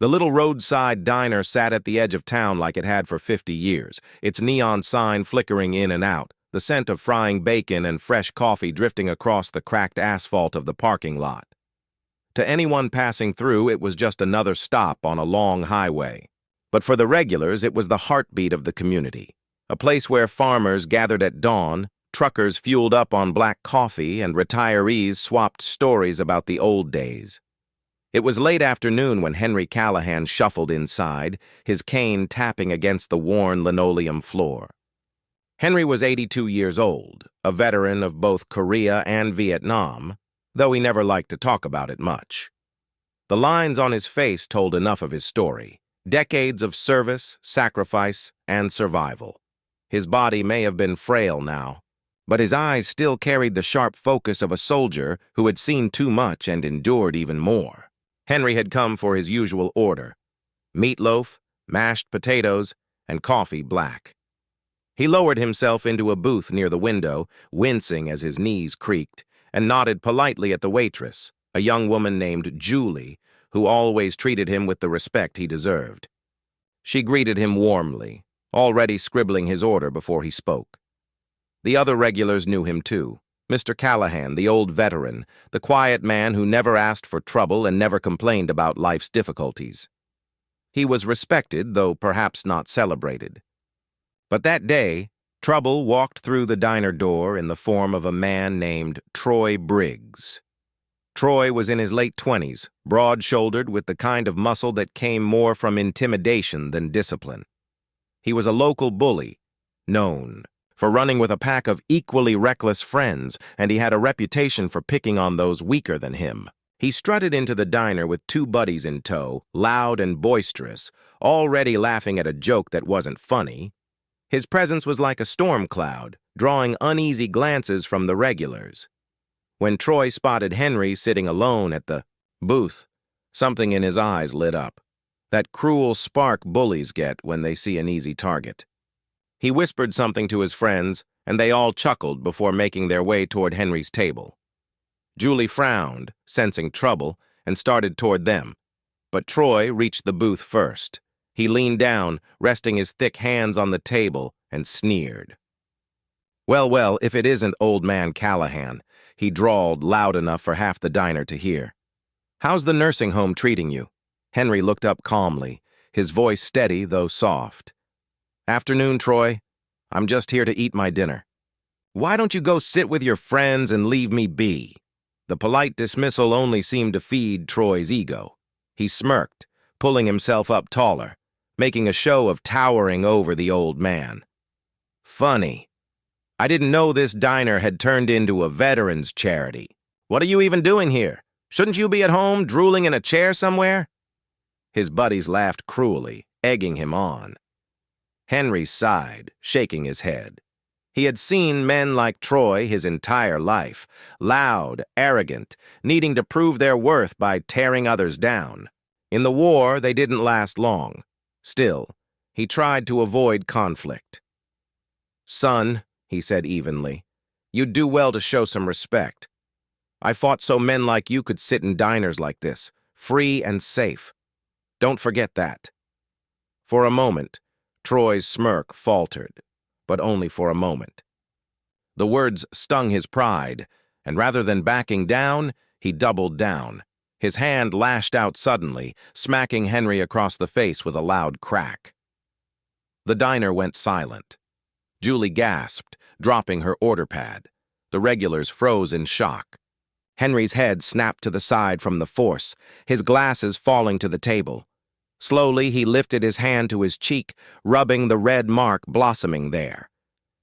The little roadside diner sat at the edge of town like it had for 50 years, its neon sign flickering in and out, the scent of frying bacon and fresh coffee drifting across the cracked asphalt of the parking lot. To anyone passing through, it was just another stop on a long highway. But for the regulars, it was the heartbeat of the community, a place where farmers gathered at dawn, truckers fueled up on black coffee, and retirees swapped stories about the old days. It was late afternoon when Henry Callahan shuffled inside, his cane tapping against the worn linoleum floor. Henry was 82 years old, a veteran of both Korea and Vietnam, though he never liked to talk about it much. The lines on his face told enough of his story, decades of service, sacrifice, and survival. His body may have been frail now, but his eyes still carried the sharp focus of a soldier who had seen too much and endured even more. Henry had come for his usual order: meatloaf, mashed potatoes, and coffee black. He lowered himself into a booth near the window, wincing as his knees creaked, and nodded politely at the waitress, a young woman named Julie, who always treated him with the respect he deserved. She greeted him warmly, already scribbling his order before he spoke. The other regulars knew him too. Mr. Callahan, the old veteran, the quiet man who never asked for trouble and never complained about life's difficulties. He was respected, though perhaps not celebrated. But that day, trouble walked through the diner door in the form of a man named Troy Briggs. Troy was in his late 20s, broad-shouldered with the kind of muscle that came more from intimidation than discipline. He was a local bully, known for running with a pack of equally reckless friends, and he had a reputation for picking on those weaker than him. He strutted into the diner with two buddies in tow, loud and boisterous, already laughing at a joke that wasn't funny. His presence was like a storm cloud, drawing uneasy glances from the regulars. When Troy spotted Henry sitting alone at the booth, something in his eyes lit up. That cruel spark bullies get when they see an easy target. He whispered something to his friends, and they all chuckled before making their way toward Henry's table. Julie frowned, sensing trouble, and started toward them. But Troy reached the booth first. He leaned down, resting his thick hands on the table, and sneered. Well, if it isn't old man Callahan," he drawled loud enough for half the diner to hear. "How's the nursing home treating you?" Henry looked up calmly, his voice steady though soft. "Afternoon, Troy. I'm just here to eat my dinner." "Why don't you go sit with your friends and leave me be?" The polite dismissal only seemed to feed Troy's ego. He smirked, pulling himself up taller, making a show of towering over the old man. "Funny. I didn't know this diner had turned into a veterans charity. What are you even doing here? Shouldn't you be at home, drooling in a chair somewhere?" His buddies laughed cruelly, egging him on. Henry sighed, shaking his head. He had seen men like Troy his entire life, loud, arrogant, needing to prove their worth by tearing others down. In the war, they didn't last long. Still, he tried to avoid conflict. "Son," he said evenly, "you'd do well to show some respect. I fought so men like you could sit in diners like this, free and safe. Don't forget that." For a moment, Troy's smirk faltered, but only for a moment. The words stung his pride, and rather than backing down, he doubled down. His hand lashed out suddenly, smacking Henry across the face with a loud crack. The diner went silent. Julie gasped, dropping her order pad. The regulars froze in shock. Henry's head snapped to the side from the force, his glasses falling to the table. Slowly, he lifted his hand to his cheek, rubbing the red mark blossoming there.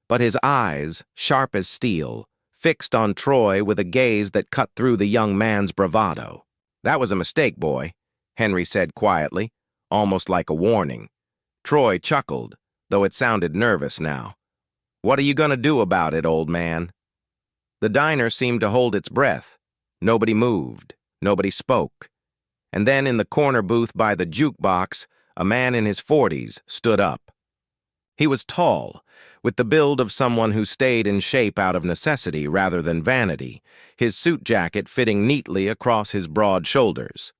But his eyes, sharp as steel, fixed on Troy with a gaze that cut through the young man's bravado. "That was a mistake, boy," Henry said quietly, almost like a warning. Troy chuckled, though it sounded nervous now. "What are you going to do about it, old man?" The diner seemed to hold its breath. Nobody moved. Nobody spoke. And then in the corner booth by the jukebox, a man in his 40s stood up. He was tall, with the build of someone who stayed in shape out of necessity rather than vanity, his suit jacket fitting neatly across his broad shoulders.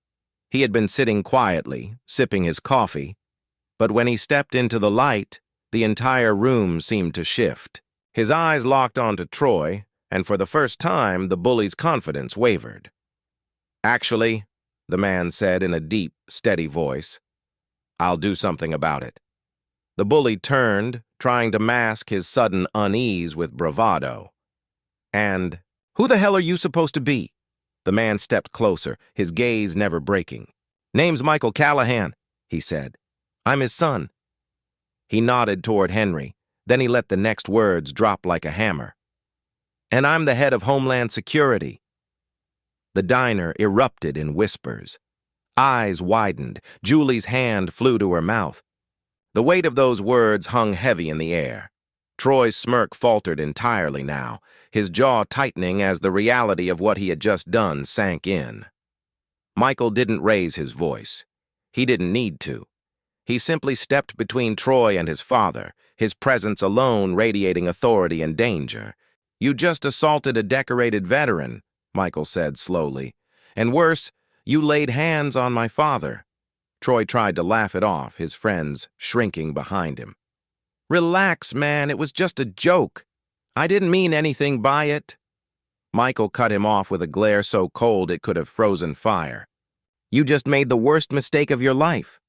He had been sitting quietly, sipping his coffee, but when he stepped into the light, the entire room seemed to shift. His eyes locked onto Troy, and for the first time, the bully's confidence wavered. "Actually," the man said in a deep, steady voice, "I'll do something about it." The bully turned, trying to mask his sudden unease with bravado. "And who the hell are you supposed to be?" The man stepped closer, his gaze never breaking. "Name's Michael Callahan," he said. "I'm his son." He nodded toward Henry, then he let the next words drop like a hammer. "And I'm the head of Homeland Security." The diner erupted in whispers. Eyes widened. Julie's hand flew to her mouth. The weight of those words hung heavy in the air. Troy's smirk faltered entirely now, his jaw tightening as the reality of what he had just done sank in. Michael didn't raise his voice. He didn't need to. He simply stepped between Troy and his father, his presence alone radiating authority and danger. "You just assaulted a decorated veteran," Michael said slowly. "And worse, you laid hands on my father." Troy tried to laugh it off, his friends shrinking behind him. "Relax, man, it was just a joke. I didn't mean anything by it." Michael cut him off with a glare so cold it could have frozen fire. "You just made the worst mistake of your life.